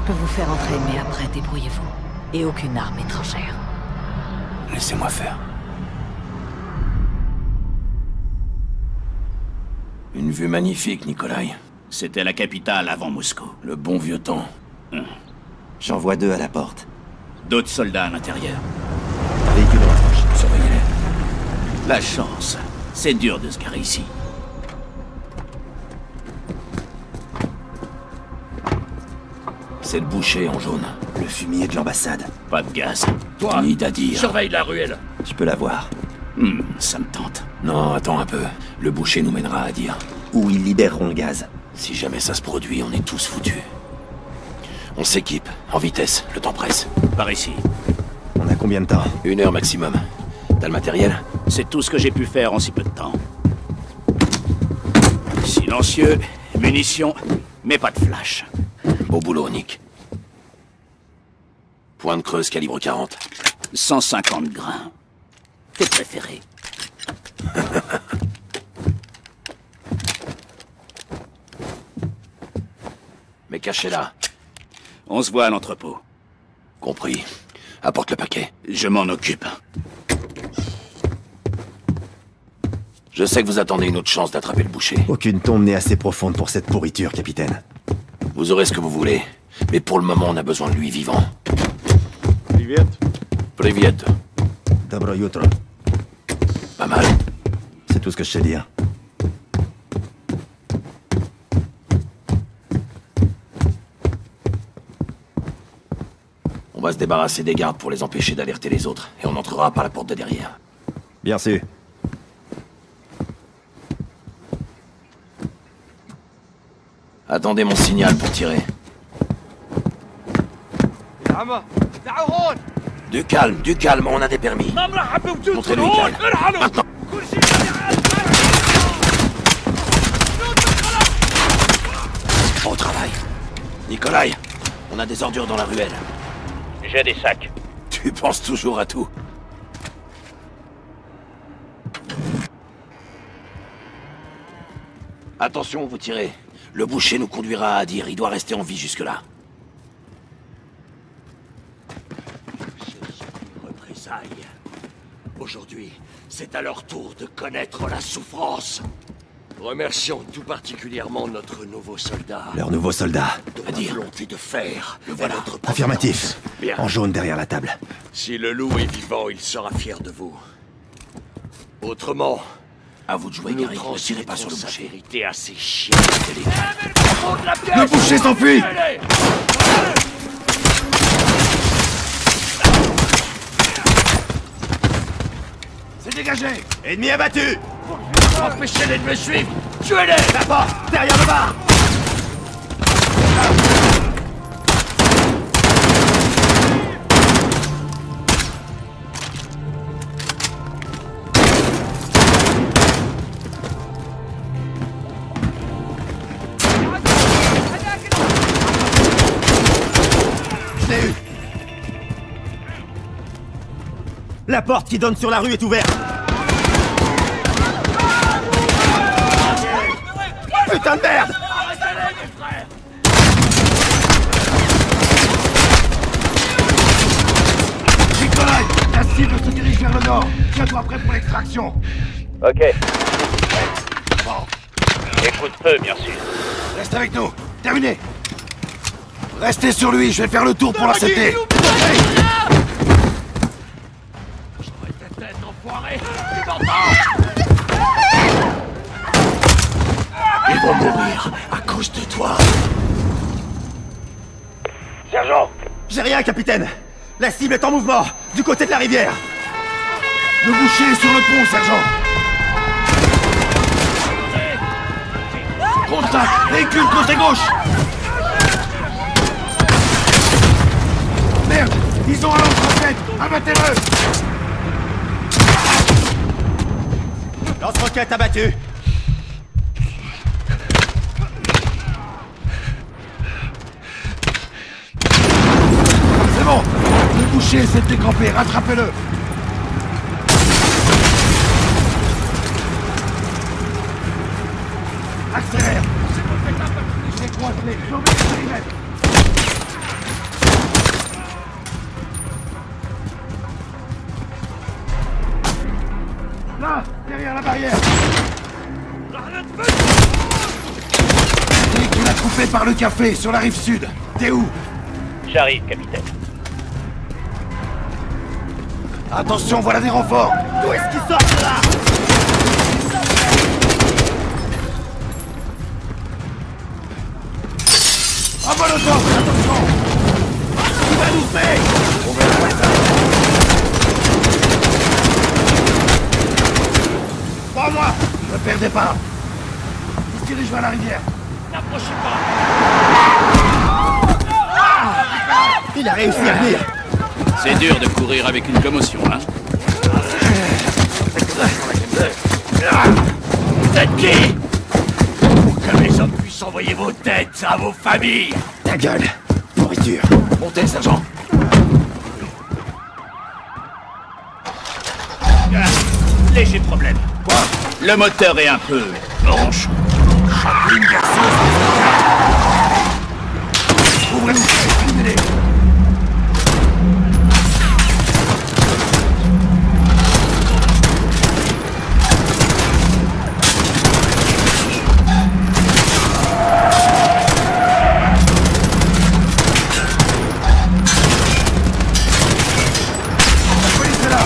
peux vous faire entrer, mais après, débrouillez-vous. Et aucune arme étrangère. Laissez-moi faire. Une vue magnifique, Nikolai. C'était la capitale avant Moscou. Le bon vieux temps. J'en vois 2 à la porte. D'autres soldats à l'intérieur. Véhicule en approche. Surveillez-les. La chance. C'est dur de se garer ici. C'est le boucher en jaune. Le fumier de l'ambassade. Pas de gaz. Toi, ni à dire. Surveille la ruelle. Je peux la voir. Ça me tente. Non, attends un peu. Le boucher nous mènera à dire. Où ils libéreront le gaz. Si jamais ça se produit, on est tous foutus. On s'équipe, en vitesse, le temps presse. Par ici. On a combien de temps? 1 heure maximum. T'as le matériel? C'est tout ce que j'ai pu faire en si peu de temps. Silencieux, munitions, mais pas de flash. Beau boulot, Nick. Point de creuse calibre 40. 150 grains. Tes préférés. Mais cachez-la. On se voit à l'entrepôt. Compris. Apporte le paquet. Je m'en occupe. Je sais que vous attendez une autre chance d'attraper le boucher. Aucune tombe n'est assez profonde pour cette pourriture, capitaine. Vous aurez ce que vous voulez. Mais pour le moment, on a besoin de lui vivant. Привет. Privyet. Dobro jutro. Pas mal. C'est tout ce que je sais dire. On va se débarrasser des gardes pour les empêcher d'alerter les autres. Et on entrera par la porte de derrière. Bien sûr. Attendez mon signal pour tirer. Du calme, on a des permis. Montrez-lui, Kyle. Maintenant. Bon travail. Nikolai, on a des ordures dans la ruelle. J'ai des sacs. Tu penses toujours à tout. Attention, vous tirez. Le boucher nous conduira à Adir. Il doit rester en vie jusque-là. Représailles. Aujourd'hui, c'est à leur tour de connaître la souffrance. Remercions tout particulièrement notre nouveau soldat. Leur nouveau soldat. De la volonté de faire. Le voilà. Notre providence. Affirmatif. Bien. En jaune derrière la table. Si le loup est vivant, il sera fier de vous. Autrement, À vous de jouer, nous Gary. Ne tirez pas sur le transmettrons sa boucher. vérité à ces chiens. Le boucher s'enfuit! C'est dégagé. Ennemi abattu! Empêchez-les de me suivre. Tuez-les. Là-bas! Derrière le bar! Je l'ai eu! La porte qui donne sur la rue est ouverte! Putain de merde! Nikolai, la cible se dirige vers le nord. Tiens-toi prêt pour l'extraction. Ok. Bon, Écoute peu, bien sûr. reste avec nous. Terminé. Restez sur lui, je vais faire le tour pour l'accepter. J'aurais ta tête, enfoiré. Tu m'entends? Ils vont mourir à cause de toi. Sergent! J'ai rien, capitaine! La cible est en mouvement, du côté de la rivière! Le boucher est sur le pont, sergent. Contact, véhicule côté gauche. Merde, ils ont un lance-roquette. Abattez-le. Lance-roquette abattu! C'est bon. Le boucher s'est décampé, rattrapez-le. Accélère. Je les croise-les, surveillez les périmètres. Là, derrière la barrière. Nick, il a coupé par le café, sur la rive sud. T'es où? J'arrive, capitaine. Attention, voilà des renforts. D'où est-ce qu'ils sortent là? Un molotov, attention! Il va nous faire! On verra ça. Pas moi! Ne perdez pas! Il se dirige vers la rivière. N'approchez pas! Il a réussi à venir! C'est dur de courir avec une commotion, hein? Vous êtes qui? Pour que les hommes puissent envoyer vos têtes à vos familles! Ta gueule! Pourriture! Montez, sergent. Léger problème. Quoi? Le moteur est un peu branchon. Ouvrez-vous! Filmez-les! La police est là!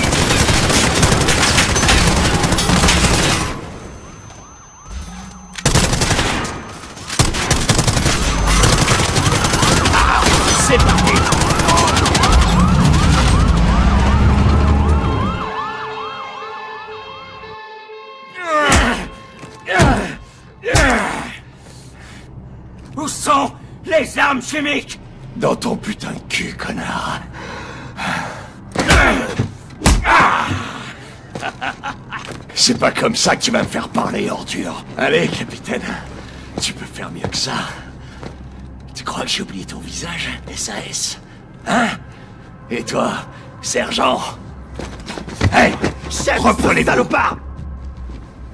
C'est parti! Où sont les armes chimiques? Dans ton putain de cul, connard. C'est pas comme ça que tu vas me faire parler, ordure. Allez, capitaine. Tu peux faire mieux que ça. Tu crois que j'ai oublié ton visage, SAS? Hein? Et toi, sergent? Hey! Reprenez salopard!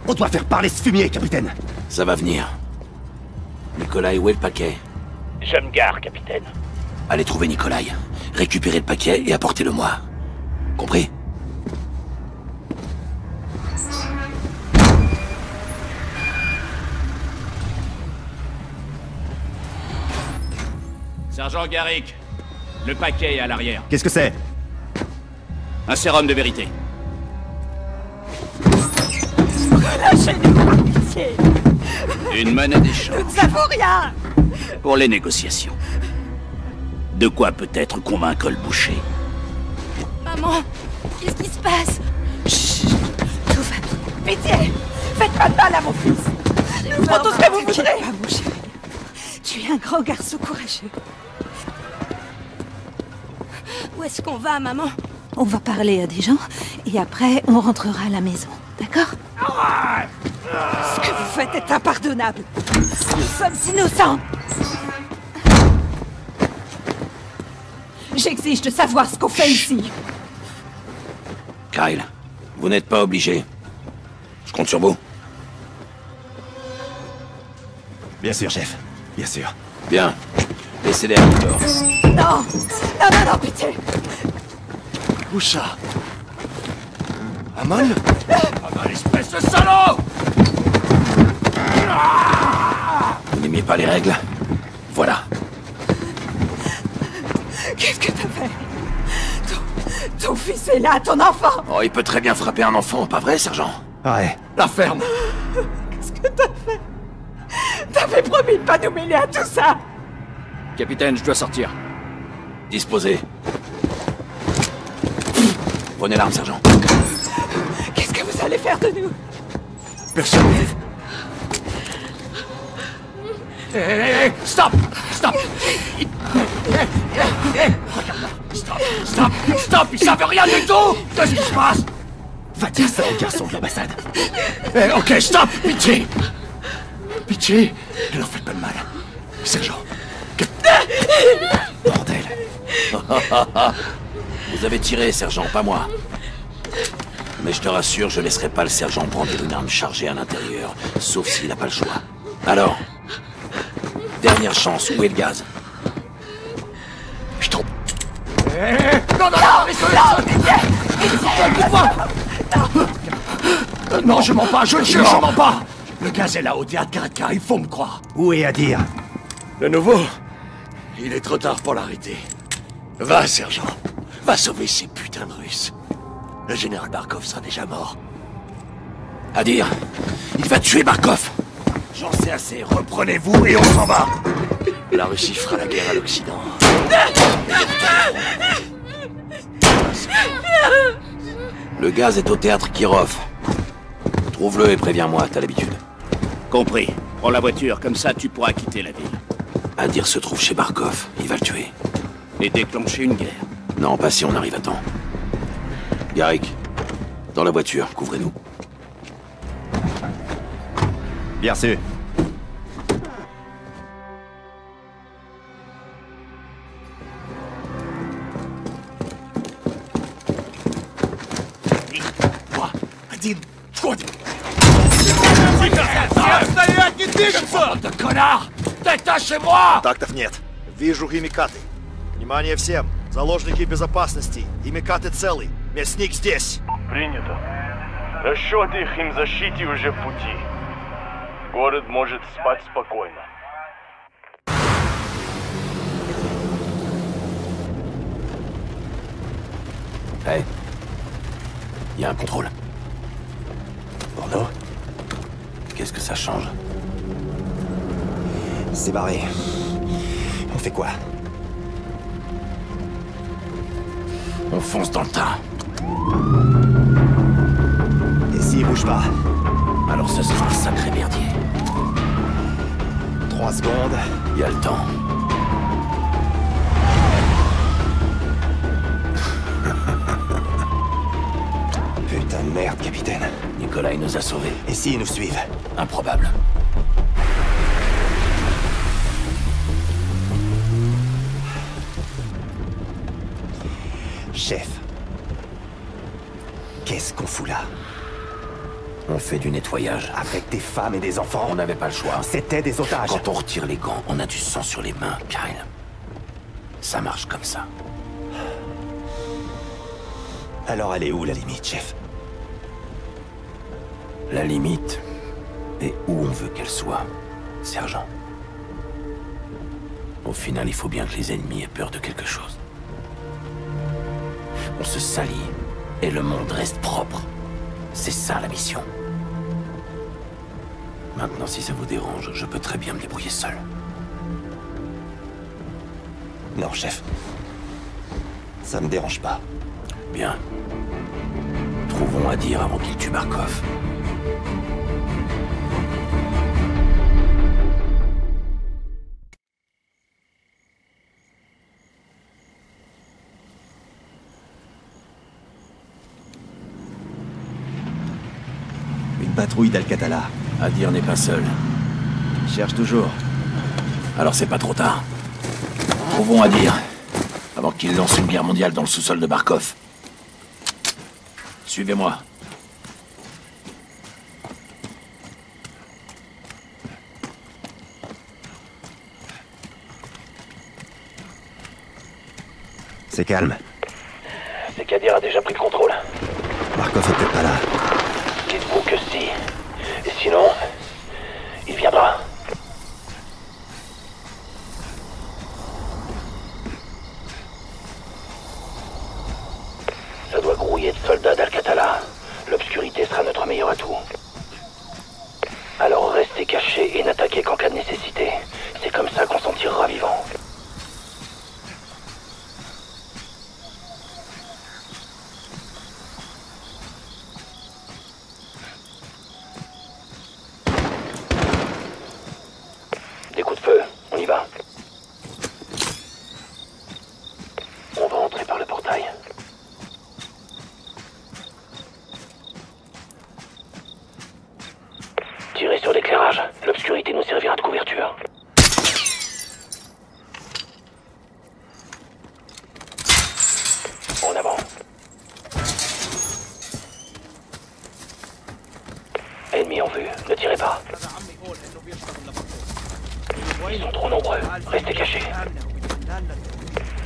On doit faire parler ce fumier, capitaine! Ça va venir. Nikolai, où est le paquet? Je me gare, capitaine. Allez trouver Nikolai. Récupérez le paquet et apportez-le-moi. Compris? Sergent Garrick, le paquet est à l'arrière. Qu'est-ce que c'est? Un sérum de vérité. Lâchez-nous, pitié. Une monnaie d'échange. Ça vaut rien. Pour les négociations. De quoi peut-être convaincre le boucher. Maman, qu'est-ce qui se passe? Chut. Tout va bien. Pitié. Faites pas de mal à mon fils. Nous ferons tout ce que vous voudrez. Pas, mon chéri. Tu es un grand garçon courageux. Où est-ce qu'on va, maman? On va parler à des gens et après on rentrera à la maison. D'accord? Ce que vous faites est impardonnable. Nous sommes innocents. J'exige de savoir ce qu'on fait ici. Kyle, vous n'êtes pas obligé. Je compte sur vous. Bien sûr, chef. Bien sûr. Bien. Laissez-les à bord. Non. Non, non, non, pitié. Où ça? Amon? Amon, espèce de salaud! Vous n'aimiez pas les règles? Voilà. Qu'est-ce que t'as fait? Ton fils est là, ton enfant. Oh, il peut très bien frapper un enfant, pas vrai, sergent? Ouais. La ferme! Qu'est-ce que t'as fait? T'avais promis de pas nous mêler à tout ça. Capitaine, je dois sortir. Disposez. Prenez l'arme, sergent. Qu'est-ce que vous allez faire de nous? Personne ne vive. Hé, stop! Stop! Regarde-moi! Stop! Stop! Stop! Ils savent rien du tout! Qu'est-ce qui se passe? Va dire ça au garçon de l'ambassade. Ok, stop! Pitié! Pitié! Ne leur faites pas de mal. Sergent. Bordel. Vous avez tiré, sergent, pas moi. Mais je te rassure, je laisserai pas le sergent brandir une arme chargée à l'intérieur, sauf s'il n'a pas le choix. Alors, dernière chance, où est le gaz? Je tombe. Non, non, non, laisse-le! Écoute-moi! Non, je mens pas, je le jure, je mens pas. Le gaz est là, au théâtre Karetka, il faut me croire. Où est Adir? Le nouveau? Il est trop tard pour l'arrêter. Va, sergent. Va sauver ces putains de Russes. Le général Barkov sera déjà mort. Adir, il va tuer Barkov. J'en sais assez, reprenez-vous et on s'en va. La Russie fera la guerre à l'Occident. Le gaz est au théâtre Kirov. Trouve-le et préviens-moi, t'as l'habitude. Compris. Prends la voiture, comme ça tu pourras quitter la ville. Adir se trouve chez Barkov, il va le tuer. Et déclencher une guerre. Non, pas si on arrive à temps. Garrick, dans la voiture, couvrez-nous. Bien sûr. Quoi? Один, quoi? De connard! Détachez-moi! Контактов нет. Вижу химикаты. Внимание всем! Заложники безопасности. Химикаты целы. Мясник здесь. Принято. Расчет их им защите уже в пути. Город может спать спокойно. Hey. Il y a un contrôle. Pour nous? Qu'est-ce que ça change? C'est barré. On fait quoi? On fonce dans le tas. Et s'il bouge pas? Alors ce sera un sacré merdier. 3 secondes. Il y a le temps. Putain de merde, capitaine. Nikolai nous a sauvés. Et s'ils nous suivent? Improbable. Chef. Qu'est-ce qu'on fout là? On fait du nettoyage. Avec des femmes et des enfants? On n'avait pas le choix. C'était des otages. Quand on retire les gants, on a du sang sur les mains, Kyle. Ça marche comme ça. Alors elle est où la limite, chef? La limite est où on veut qu'elle soit, sergent. Au final, il faut bien que les ennemis aient peur de quelque chose. On se salit et le monde reste propre. C'est ça la mission. Maintenant, si ça vous dérange, je peux très bien me débrouiller seul. Non, chef. Ça me dérange pas. Bien. Trouvons Adir avant qu'il tue Barkov. Une patrouille d'Al-Qatala. Adir n'est pas seul. Il cherche toujours. Alors c'est pas trop tard. Trouvons Adir avant qu'il lance une guerre mondiale dans le sous-sol de Barkov. Suivez-moi. C'est calme. C'est qu'Adir a déjà pris le contrôle. Barkov est peut-être pas là. Dites-vous que si. Et sinon, il viendra. Ça doit grouiller de soldats d'Al-Qatala. L'obscurité sera notre meilleur atout. Alors restez cachés et n'attaquez qu'en cas de nécessité. C'est comme ça qu'on s'en tirera vivant. Des coups de feu, on y va. On va entrer par le portail. Tirez sur l'éclairage. L'obscurité nous servira de couverture. En avant. Ennemis en vue, ne tirez pas. Ils sont trop nombreux. Restez cachés.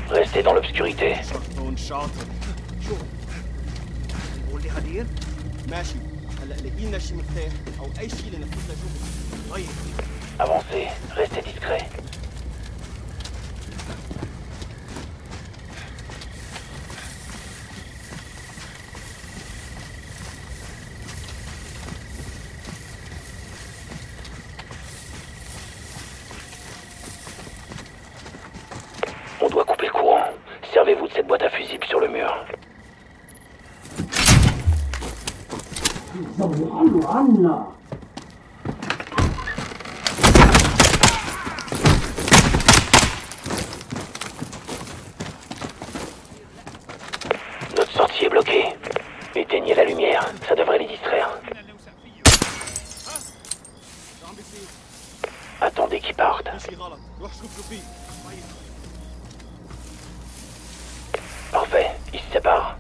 Restez dans l'obscurité. Avancez, restez discret. On doit couper le courant. Servez-vous de cette boîte à fusibles sur le mur. Notre sortie est bloquée. Éteignez la lumière, ça devrait les distraire. Attendez qu'ils partent. Parfait, ils se séparent.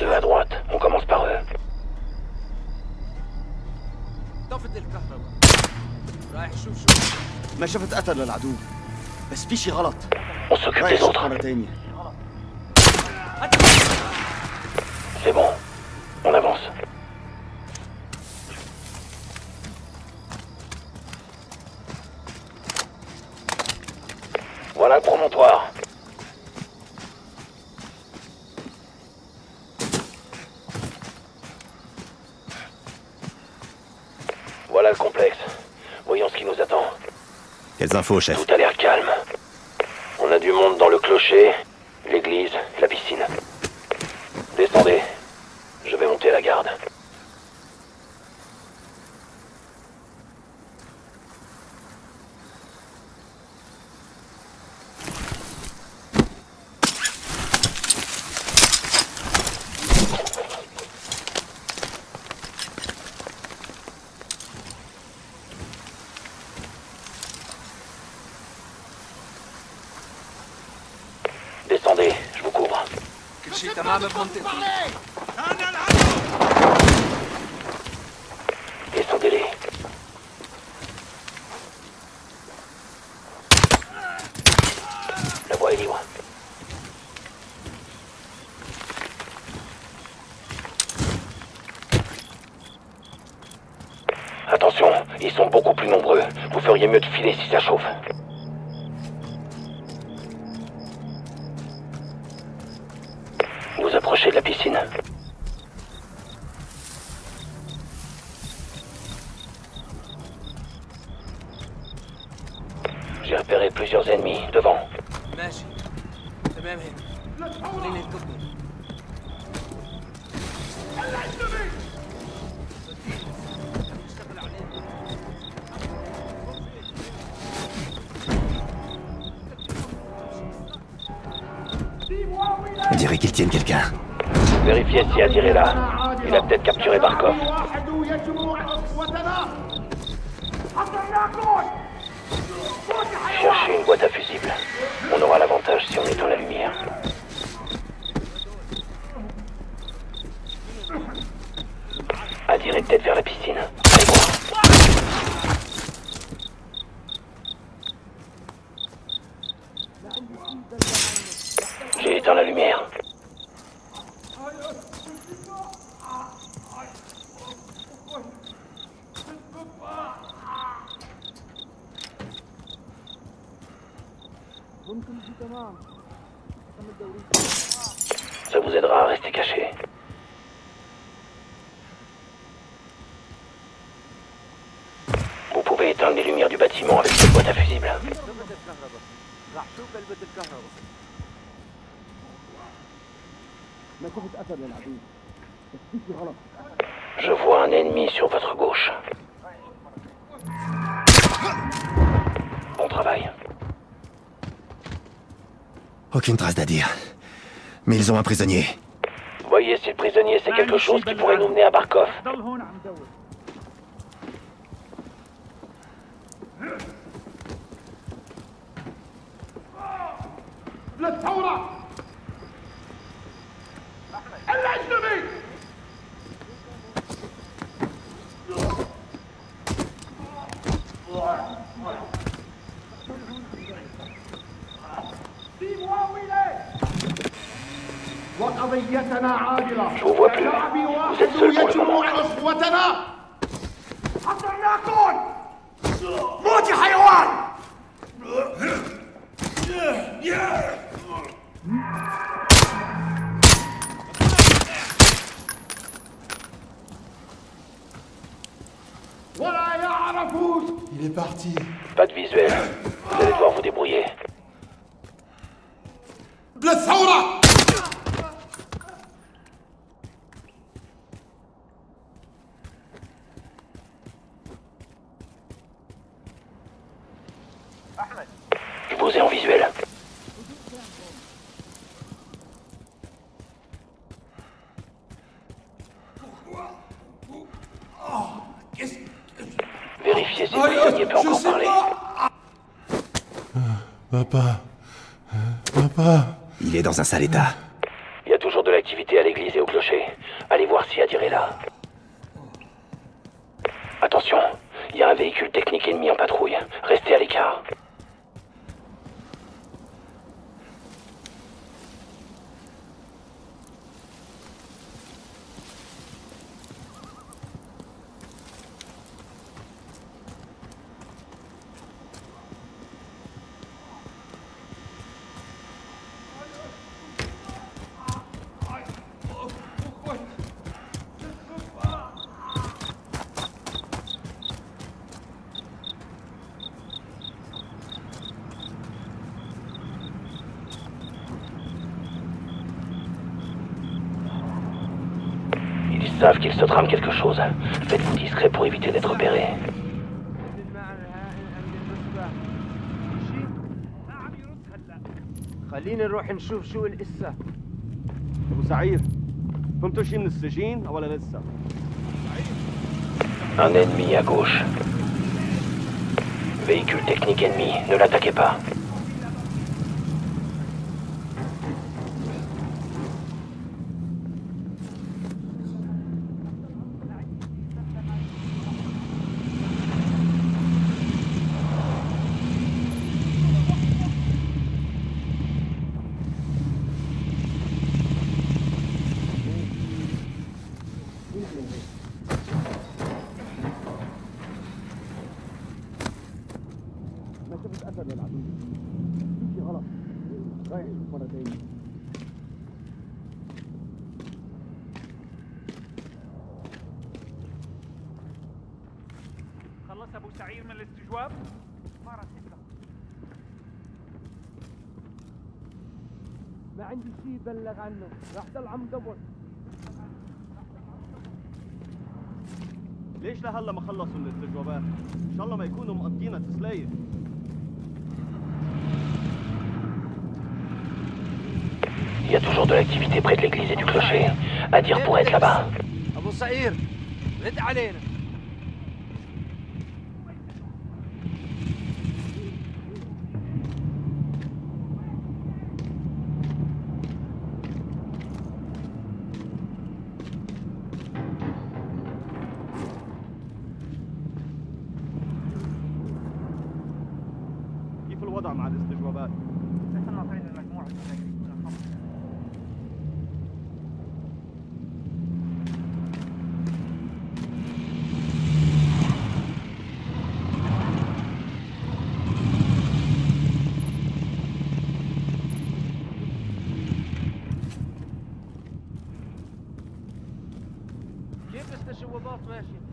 Deux à droite, on commence par eux. ما شفت قتل للعدو بس في شي غلط. On s'occupe des autres. مرة تانية. C'est bon, on avance. Voilà le promontoire. Voilà le complexe. Voyons ce qui nous attend. Quelles infos, chef? Tout a l'air calme. On a du monde dans le clocher, l'église, la piscine. Descendez. Je vais monter à la garde. Descendez, je vous couvre. Descendez-les. La voie est libre. Attention, ils sont beaucoup plus nombreux. Vous feriez mieux de filer si ça chauffe. Vous approchez de la piscine. J'ai repéré plusieurs ennemis devant. On dirait qu'ils tiennent quelqu'un. Vérifiez si Adir est là. Il a peut-être capturé Barkov. Cherchez une boîte à fusibles. On aura l'avantage si on éteint la lumière. Adir est peut-être vers la piscine. Allez voir. J'ai éteint la lumière. Ça vous aidera à rester caché. Vous pouvez éteindre les lumières du bâtiment avec cette boîte à fusibles. Je vois un ennemi sur votre gauche. Bon travail. Aucune trace d'Adir. Mais ils ont un prisonnier. Voyez si le prisonnier c'est quelque chose qui pourrait nous mener à Barkov. Je vous vois plus. Vous êtes seul pour le moment. موت يا حيوان! Il est parti. Pas de visuel. Vous allez devoir vous débrouiller. للثورة! Je vous ai en visuel. Vérifiez si le prisonnier peut encore parler. Papa. Papa. Il est dans un sale état. Il y a toujours de l'activité à l'église et au clocher. Allez voir si Adir est là. Attention, il y a un véhicule technique ennemi en patrouille. Restez à l'écart. Ils savent qu'il se trame quelque chose. Faites-vous discret pour éviter d'être repéré. خلينا نروح نشوف شو القصة. أبو سعير، فهمتوا شي من السجين أو ولا لسه؟ Un ennemi à gauche. Véhicule technique ennemi, ne l'attaquez pas. خلص ابو سعير من الاستجواب؟ ما راسلك. ما عندي شيء بلغ عنه، راح ضل عم دور. ليش لهلا ما خلصوا الاستجوابات؟ ان شاء الله ما يكونوا مقضينا تسلايه. Il y a toujours de l'activité près de l'église et du clocher. Adir pourrait être là-bas. أبو سعير، رد علينا. كيف الوضع مع الاستجوابات؟ كيف الاستجوابات ماشية؟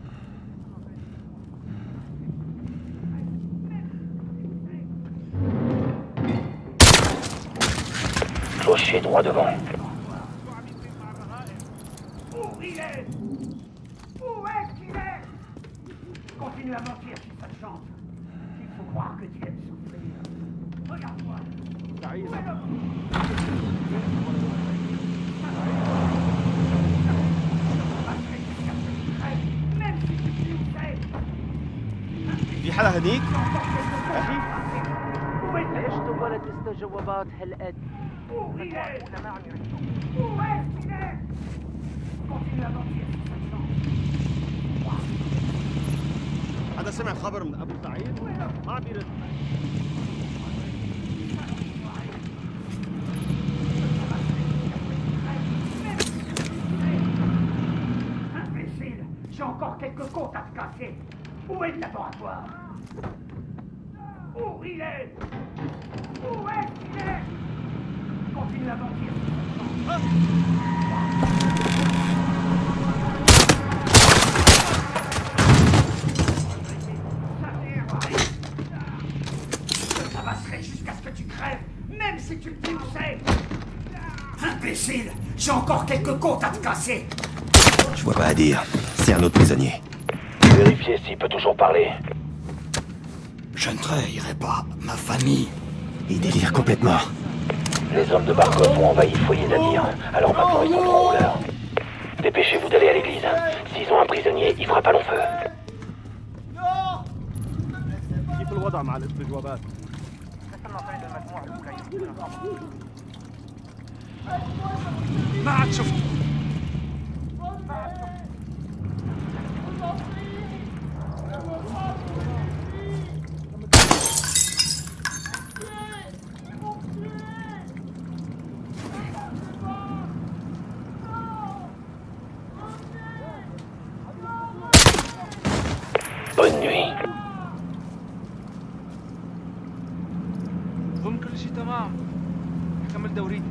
Clocher droit devant. Où il est? Où est-ce qu'il est? Continue à mentir si ça te chante. Il faut croire que tu aimes souffrir. Regarde-moi. Même si tu sais où c'est. في حدا هديك؟ أخي؟ ليش طولت الاستجوابات هالقد؟ Où il est? Où est-ce qu'il est? Continue à mentir si ça te chante. حدا سمع خبر من أبو سعيد؟ ما عم يرد. quelques comptes à te casser. Où est le laboratoire? Où il est? Où est-ce qu'il est? Continue à mentir. Je t'amasserai jusqu'à ce que tu crèves, même si tu me dis où c'est. Imbécile, j'ai encore quelques comptes à te casser. Je vois pas à dire. C'est un autre prisonnier. Vérifiez s'il peut toujours parler. Je ne trahirai pas ma famille. Il délire complètement. Les hommes de Barkov ont envahi le foyer d'Adir, alors maintenant ils sont en rouleur. Dépêchez-vous d'aller à l'église. S'ils ont un prisonnier, il fera pas long feu. كيف الوضع مع الاستجوابات؟ ما عاد شفت Bonne nuit. ضمن كل شيء تمام كمل دوريتي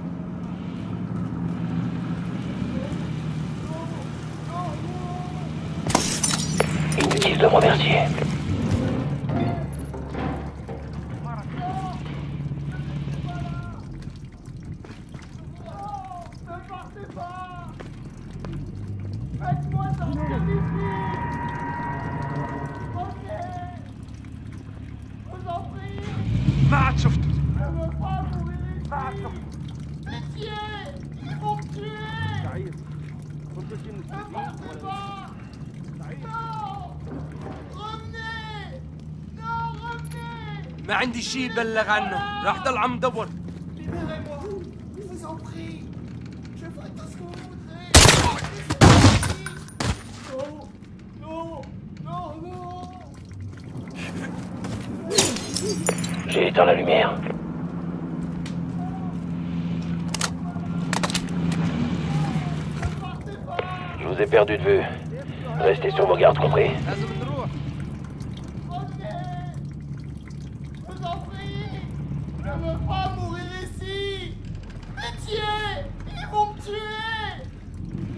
Inutile de me remercier. ما عاد شفته سعيد كنت شيء من السجين ما عندي شيء بلغ عنه راح ضل عم دور J'ai éteint la lumière. Je vous ai perdu de vue. Restez sur vos gardes, compris?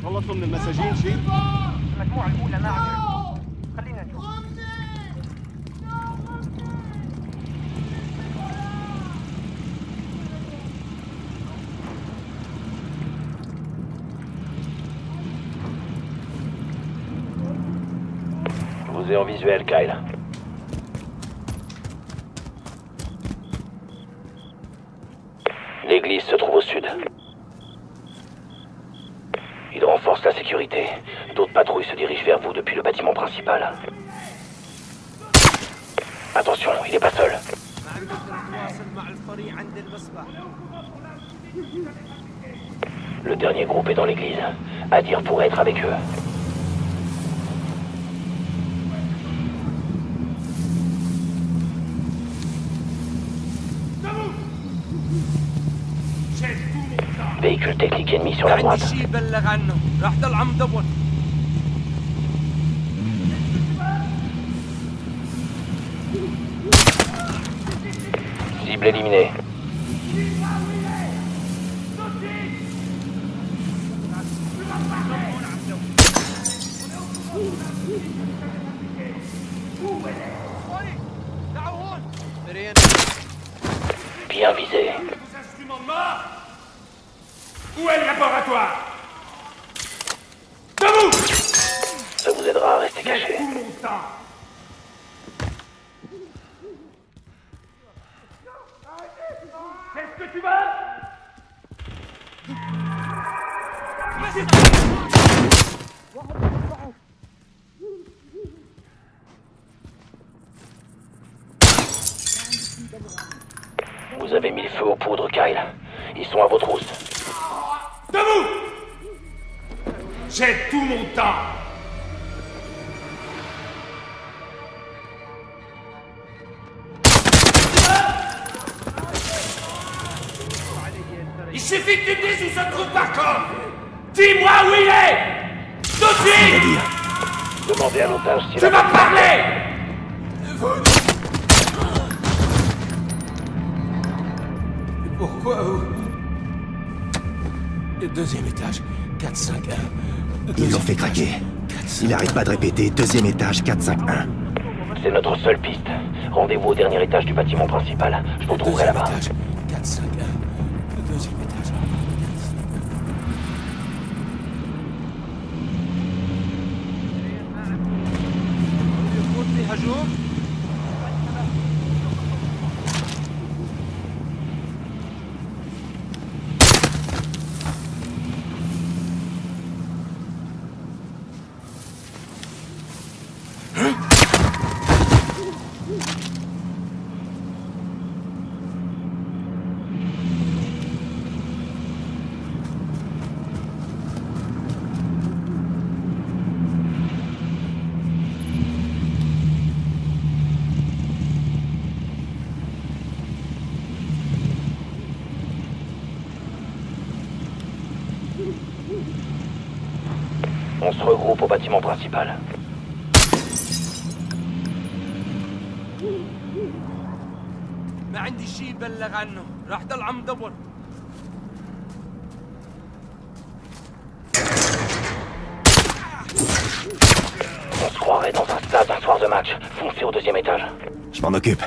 خلصوا من المساجين شيء؟ المجموعة الأولى ما عاد خلينا نشوف Je vous ai en visuel, Kyle. L'église se trouve au sud. Il renforce la sécurité. D'autres patrouilles se dirigent vers vous depuis le bâtiment principal. Attention, il n'est pas seul. Le dernier groupe est dans l'église. Adir pourrait être avec eux. Véhicule technique ennemi sur la droite. ما عندي شيء بلغ عنه راح ضل عم دور Cible éliminée. Bien visé. Où est le laboratoire? Debout! Ça vous aidera à rester caché. Tout mon temps. Qu'est-ce que tu veux? Vous avez mis le feu aux poudres, Kyle. Ils sont à vos trousses. Debout! J'ai tout mon temps. Il suffit que tu me dises où se trouve Barkov. Dis-moi où il est. Tout de suite. Demandez à l'otage s'il Tu a... vas parler! Pourquoi vous... Deuxième étage, 451. Ils l'ont fait craquer. Il n'arrête pas de répéter, deuxième étage, 451. C'est notre seule piste. Rendez-vous au dernier étage du bâtiment principal. Je vous trouverai là-bas. 451. Deuxième étage. On se regroupe au bâtiment principal. ما عندي شيء بلغ عنه، راح ضل عم دور. On se croirait dans un stade un soir de match. Foncez au deuxième étage. Je m'en occupe.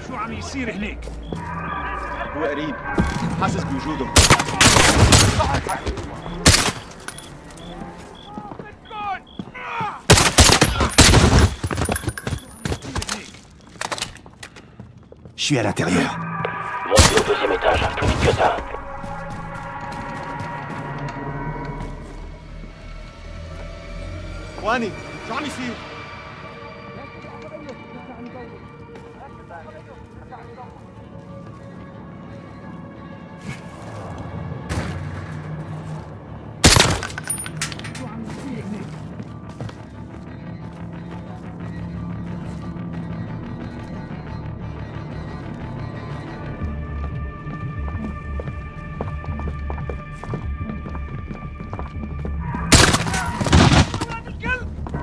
شو عم يصير هناك؟ هو قريب حاسس بوجوده. Je suis à l'intérieur. Montez au deuxième étage, plus vite que ça. واني شو عم يصير؟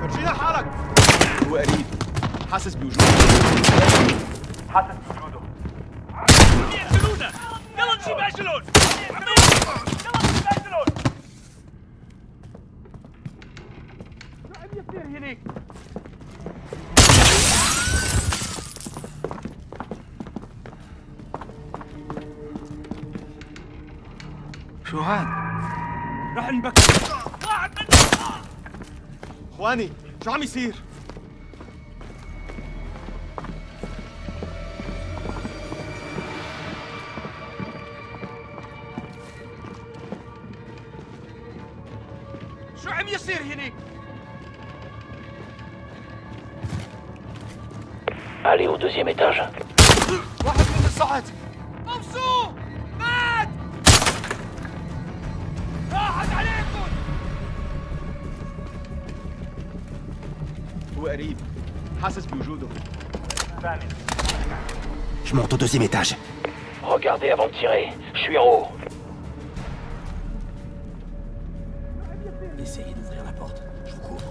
فرجينا حالك. هو قريب حاسس بوجوده. حاسس بوجوده. يقتلونا! يلا نجيب اجلون! يلا نجيب اجلون! شو عم يصير هنيك؟ شو هاد؟ رح نبكي. واحد منهم! اخواني شو عم يصير؟ شو عم يصير هنيك؟ Allez au deuxième étage. واحد من الصعد. مبسوط! مات! راحت عليكم! هو قريب حاسس بوجوده. Je monte au deuxième étage. Regardez avant de tirer. Je suis en haut. Essayez d'ouvrir la porte. Je vous couvre.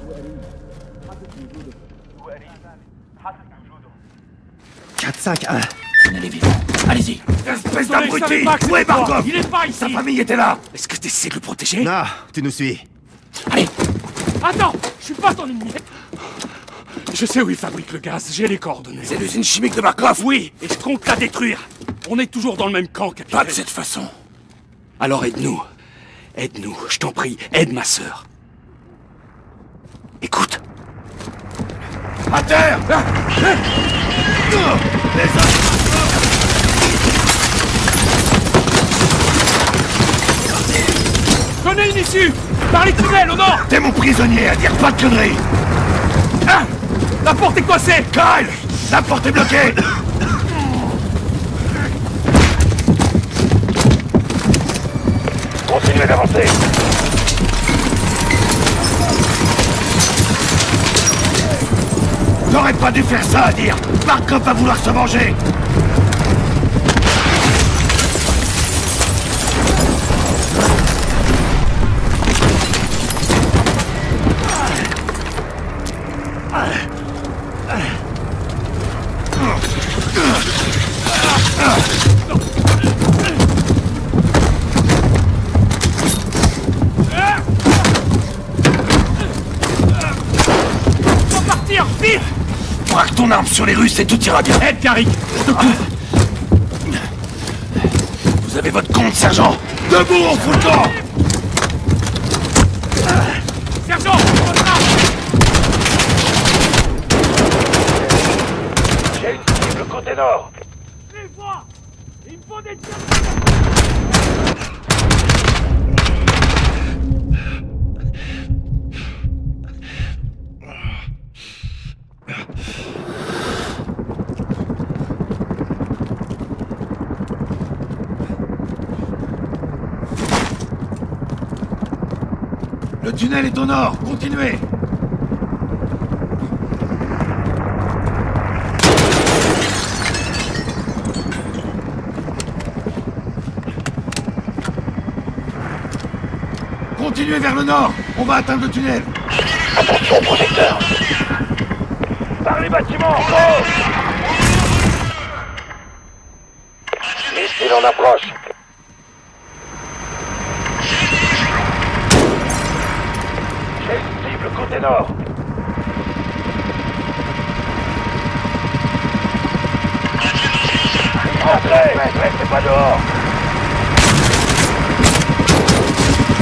451. Prenez-les vivants. Allez-y. Espèce d'abruti! Où est Barkov? Il est pas ici! Sa famille était là. Est-ce que tu essaies de le protéger? Non, tu nous suis. Allez. Attends! Je suis pas ton ennemi! Je sais où il fabrique le gaz, j'ai les coordonnées. C'est l'usine chimique de Barkov? Oui, et je compte la détruire. On est toujours dans le même camp, capitaine. Pas de cette façon. Alors aide-nous. Aide-nous, je t'en prie, aide ma sœur. Écoute. À terre! Connais une issue! Par les tunnels au nord! T'es mon prisonnier, à dire pas de conneries! Ah! La porte est coincée! Kyle! La porte est bloquée! Continuez d'avancer. T'aurais pas dû faire ça, à dire. Barkov va vouloir se venger. Braque ton arme sur les Russes et tout ira bien. Aide, Carrick, je te couvre. Vous avez votre compte, sergent. Debout, on fout le camp. Sergent, votre arme. J'ai une cible côté nord. Je les vois. Il me faut des tirs. Le tunnel est au nord, continuez. Continuez vers le nord, on va atteindre le tunnel. Attention, protecteur. Par les bâtiments, gauche. Missile en approche. J'ai une cible côté nord. Entrez, restez pas dehors.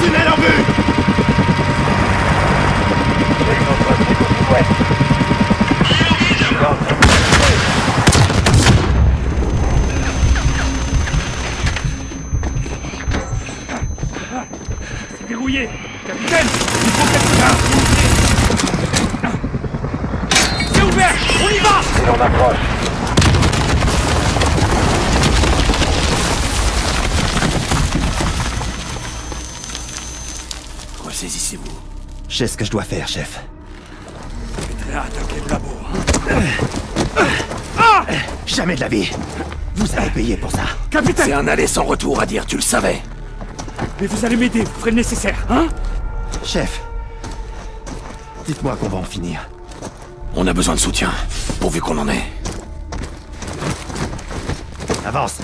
Tunnel en vue. J'ai une autre cible au sud-ouest. C'est verrouillé. Capitaine, il faut quelque chose. C'est ouvert. On y va. Et l'on approche. Ressaisissez-vous. Je sais ce que je dois faire, chef. Attaquez le labo. Jamais de la vie. Vous allez payer pour ça. Capitaine. C'est un aller sans retour à dire, tu le savais. Mais vous allez m'aider, vous ferez le nécessaire, hein? Chef, dites-moi qu'on va en finir. On a besoin de soutien, pourvu qu'on en ait. Avance.